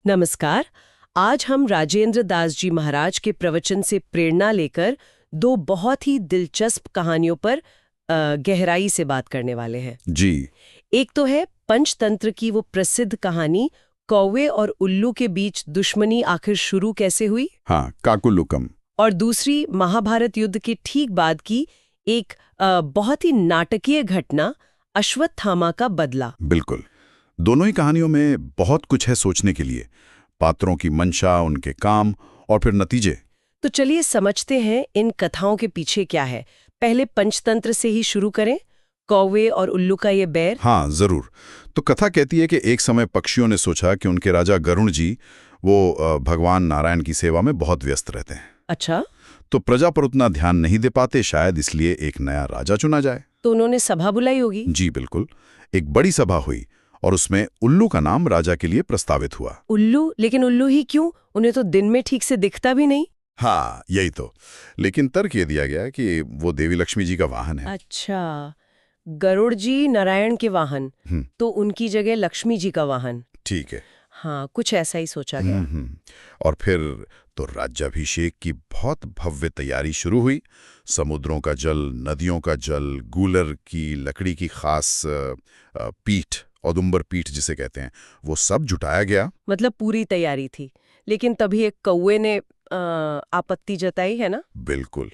नमस्कार। आज हम राजेंद्र दास जी महाराज के प्रवचन से प्रेरणा लेकर दो बहुत ही दिलचस्प कहानियों पर गहराई से बात करने वाले हैं। जी। एक तो है पंचतंत्र की वो प्रसिद्ध कहानी, कौवे और उल्लू के बीच दुश्मनी आखिर शुरू कैसे हुई। हाँ, काकुलुकम। और दूसरी महाभारत युद्ध के ठीक बाद की एक बहुत ही नाटकीय घटना, अश्वत्थामा का बदला। बिल्कुल। दोनों ही कहानियों में बहुत कुछ है सोचने के लिए। पात्रों की मंशा, उनके काम और फिर नतीजे। तो चलिए समझते हैं इन कथाओं के पीछे क्या है। पहले पंचतंत्र से ही शुरू करें, कौवे और उल्लू का ये बैर। हाँ, जरूर। तो कथा कहती है कि एक समय पक्षियों ने सोचा कि उनके राजा गरुण जी वो भगवान नारायण की सेवा में बहुत व्यस्त रहते हैं। अच्छा, तो प्रजा पर उतना ध्यान नहीं दे पाते, शायद इसलिए एक नया राजा चुना जाए। तो उन्होंने सभा बुलाई होगी। जी बिल्कुल। एक बड़ी सभा हुई और उसमें उल्लू का नाम राजा के लिए प्रस्तावित हुआ। उल्लू? लेकिन उल्लू ही क्यों? उन्हें तो दिन में ठीक से दिखता भी नहीं। हाँ, यही तो। लेकिन तर्क ये दिया गया कि वो देवी लक्ष्मी जी का वाहन है। अच्छा, गरुड़ जी नारायण के वाहन, हम्म, तो उनकी जगह लक्ष्मी जी का वाहन। ठीक है। हाँ, कुछ ऐसा ही सोचा गया। और फिर तो राज्याभिषेक की बहुत भव्य तैयारी शुरू हुई। समुद्रों का जल, नदियों का जल, गूलर की लकड़ी की खास पीठ, औदुंबर पीठ जिसे कहते हैं, वो सब जुटाया गया। मतलब पूरी तैयारी थी, लेकिन तभी एक कौवे ने आपत्ति जताई, है ना? बिल्कुल।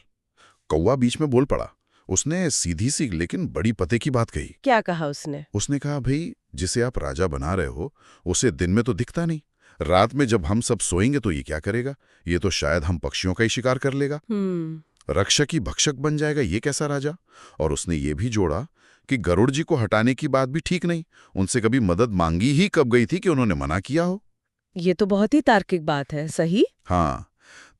कौवा बीच में बोल पड़ा। उसने सीधी सी लेकिन बड़ी पते की बात कही। क्या कहा उसने? उसने कहा, भाई, जिसे आप राजा बना रहे हो उसे दिन में तो दिखता नहीं, रात में जब हम सब सोएंगे तो ये क्या करेगा? ये तो शायद हम पक्षियों का ही शिकार कर लेगा, रक्षक ही भक्षक बन जाएगा। ये कैसा राजा? और उसने ये भी जोड़ा कि गरुड़ जी को हटाने की बात भी ठीक नहीं। उनसे कभी मदद मांगी ही कब गई थी कि उन्होंने मना किया हो? ये तो बहुत ही तार्किक बात है। सही। हाँ,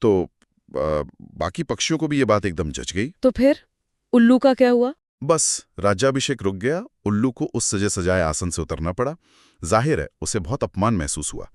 तो बाकी पक्षियों को भी ये बात एकदम जच गई। तो फिर उल्लू का क्या हुआ? बस राज्याभिषेक रुक गया। उल्लू को उस सजे सजाए आसन से उतरना पड़ा। जाहिर है उसे बहुत अपमान महसूस हुआ।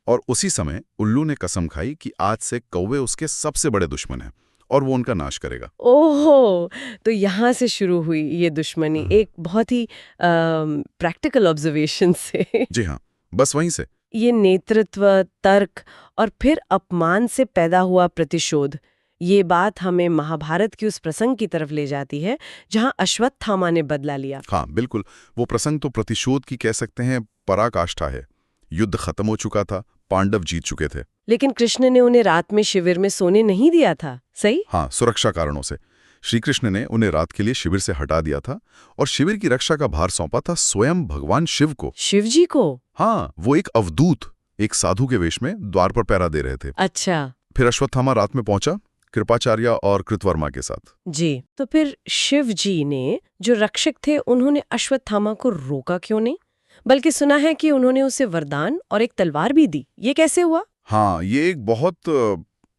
और उसी समय उल्लू ने कसम खाई कि आज से कौवे उसके सबसे बड़े दुश्मन हैं और वो उनका नाश करेगा। ओहो, तो यहाँ से शुरू हुई ये दुश्मनी, एक बहुत ही प्रैक्टिकल ऑब्जर्वेशन से। जी हाँ, बस वहीं से। ये नेतृत्व, तर्क और फिर अपमान से पैदा हुआ प्रतिशोध, ये बात हमें महाभारत के उस प्रसंग की तरफ ले जाती है जहाँ अश्वत्थामा ने बदला लिया। हाँ बिल्कुल। वो प्रसंग तो प्रतिशोध की कह सकते हैं पराकाष्ठा है। युद्ध खत्म हो चुका था, पांडव जीत चुके थे। लेकिन कृष्ण ने उन्हें रात में शिविर में सोने नहीं दिया था, सही? हाँ, सुरक्षा कारणों से श्री कृष्ण ने उन्हें रात के लिए शिविर से हटा दिया था और शिविर की रक्षा का भार सौंपा था स्वयं भगवान शिव को। शिव जी को? हाँ, वो एक अवधूत, एक साधु के वेश में द्वार पर पहरा दे रहे थे। अच्छा। फिर अश्वत्थामा रात में पहुंचा, कृपाचार्य और कृतवर्मा के साथ। जी, तो फिर शिव जी ने, जो रक्षक थे, उन्होंने अश्वत्थामा को रोका क्यों नहीं? बल्कि सुना है कि उन्होंने उसे वरदान और एक तलवार भी दी। ये कैसे हुआ? हाँ, ये एक बहुत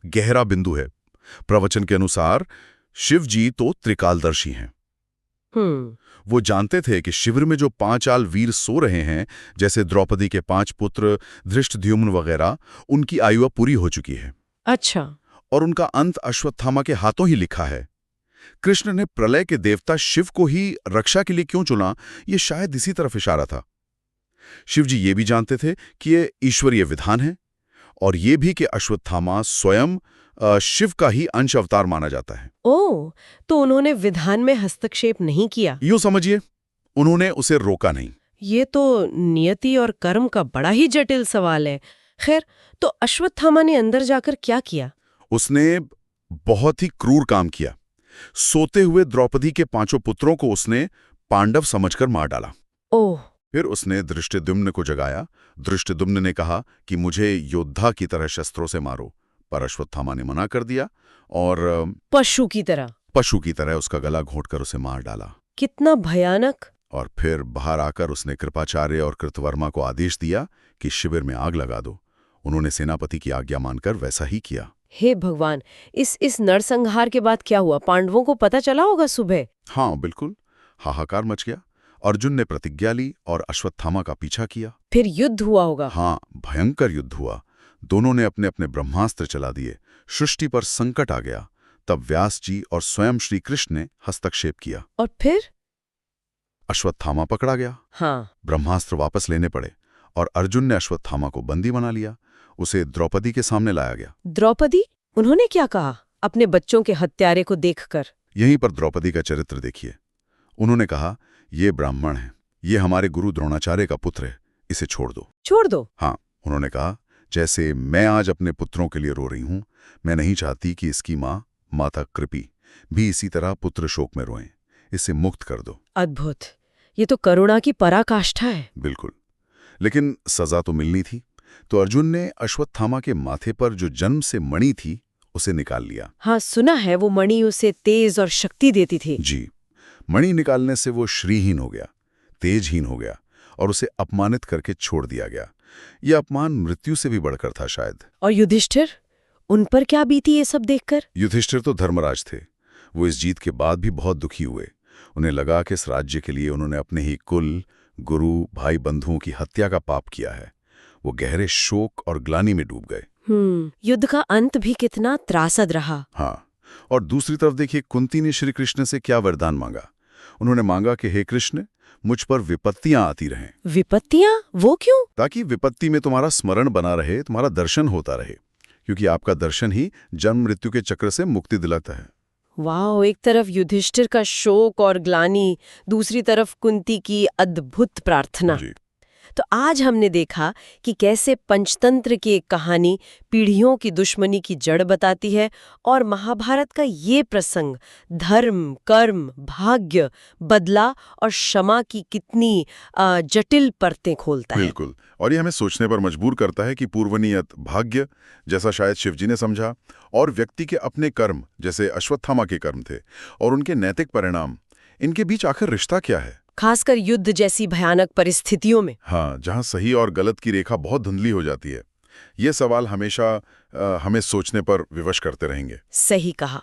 गहरा बिंदु है। प्रवचन के अनुसार शिव जी तो त्रिकालदर्शी हैं। वो जानते थे कि शिविर में जो पांचाल वीर सो रहे हैं, जैसे द्रौपदी के 5 पुत्र, धृष्टद्युम्न वगैरह, उनकी आयु अब पूरी हो चुकी है। अच्छा। और उनका अंत अश्वत्थामा के हाथों ही लिखा है। कृष्ण ने प्रलय के देवता शिव को ही रक्षा के लिए क्यों चुना, ये शायद इसी तरफ इशारा था। शिव जी ये भी जानते थे कि ये ईश्वरीय विधान है और ये भी कि अश्वत्थामा स्वयं शिव का ही अंश अवतार माना जाता है। ओह, तो उन्होंने विधान में हस्तक्षेप नहीं किया? यूं समझिए, उन्होंने उसे रोका नहीं। ये तो नियति और कर्म का बड़ा ही जटिल सवाल है। खैर, तो अश्वत्थामा ने अंदर जाकर क्या किया? उसने बहुत ही क्रूर काम किया। सोते हुए द्रौपदी के 5 पुत्रों को उसने पांडव समझकर मार डाला। ओह। फिर उसने धृष्टद्युम्न को जगाया। धृष्टद्युम्न ने कहा कि मुझे योद्धा की तरह शस्त्रों से मारो, पर अश्वत्थामा ने मना कर दिया और पशु की तरह उसका गला घोंटकर उसे मार डाला। कितना भयानक! और फिर बाहर आकर उसने कृपाचार्य और कृतवर्मा को आदेश दिया कि शिविर में आग लगा दो। उन्होंने सेनापति की आज्ञा मानकर वैसा ही किया। हे भगवान, इस नरसंहार के बाद क्या हुआ? पांडवों को पता चला होगा सुबह। हाँ बिल्कुल, हाहाकार मच गया। अर्जुन ने प्रतिज्ञा ली और अश्वत्थामा का पीछा किया। फिर युद्ध हुआ होगा। हाँ, भयंकर युद्ध हुआ। दोनों ने अपने अपने ब्रह्मास्त्र चला दिए। सृष्टि पर संकट आ गया। तब व्यास जी और स्वयं श्री कृष्ण ने हस्तक्षेप किया। और फिर अश्वत्थामा पकड़ा गया। हाँ। ब्रह्मास्त्र वापस लेने पड़े और अर्जुन ने अश्वत्थामा को बंदी बना लिया। उसे द्रौपदी के सामने लाया गया। द्रौपदी? उन्होंने क्या कहा अपने बच्चों के हत्यारे को देखकर? यहीं पर द्रौपदी का चरित्र देखिए। उन्होंने कहा, ये ब्राह्मण है, ये हमारे गुरु द्रोणाचार्य का पुत्र है, इसे छोड़ दो। छोड़ दो? हाँ, उन्होंने कहा, जैसे मैं आज अपने पुत्रों के लिए रो रही हूं, मैं नहीं चाहती कि इसकी माँ, माता कृपी, भी इसी तरह पुत्र शोक में रोएं। इसे मुक्त कर दो। अद्भुत! ये तो करुणा की पराकाष्ठा है। बिल्कुल। लेकिन सजा तो मिलनी थी, तो अर्जुन ने अश्वत्थामा के माथे पर जो जन्म से मणि थी उसे निकाल लिया। हाँ, सुना है वो मणि उसे तेज और शक्ति देती थी। जी, मणि निकालने से वो श्रीहीन हो गया, तेजहीन हो गया और उसे अपमानित करके छोड़ दिया गया। यह अपमान मृत्यु से भी बढ़कर था शायद। और युधिष्ठिर? उन पर क्या बीती ये सब देखकर? युधिष्ठिर तो धर्मराज थे। वो इस जीत के बाद भी बहुत दुखी हुए। उन्हें लगा कि इस राज्य के लिए उन्होंने अपने ही कुल, गुरु, भाई बंधुओं की हत्या का पाप किया है। वो गहरे शोक और ग्लानि में डूब गए। युद्ध का अंत भी कितना त्रासद रहा। हाँ, और दूसरी तरफ देखिए, कुंती ने श्री कृष्ण से क्या वरदान मांगा। उन्होंने मांगा कि हे कृष्ण, मुझ पर विपत्तियां आती रहें। विपत्तियां? वो क्यों? ताकि विपत्ति में तुम्हारा स्मरण बना रहे, तुम्हारा दर्शन होता रहे, क्योंकि आपका दर्शन ही जन्म मृत्यु के चक्र से मुक्ति दिलाता है। वाह! एक तरफ युधिष्ठिर का शोक और ग्लानि, दूसरी तरफ कुंती की अद्भुत प्रार्थना। जी। तो आज हमने देखा कि कैसे पंचतंत्र की एक कहानी पीढ़ियों की दुश्मनी की जड़ बताती है और महाभारत का ये प्रसंग धर्म, कर्म, भाग्य, बदला और क्षमा की कितनी जटिल परतें खोलता है। बिल्कुल। और ये हमें सोचने पर मजबूर करता है कि पूर्वनियत भाग्य, जैसा शायद शिवजी ने समझा, और व्यक्ति के अपने कर्म, जैसे अश्वत्थामा के कर्म थे, और उनके नैतिक परिणाम, इनके बीच आखिर रिश्ता क्या है? खासकर युद्ध जैसी भयानक परिस्थितियों में। हाँ, जहाँ सही और गलत की रेखा बहुत धुंधली हो जाती है। ये सवाल हमेशा हमें सोचने पर विवश करते रहेंगे। सही कहा।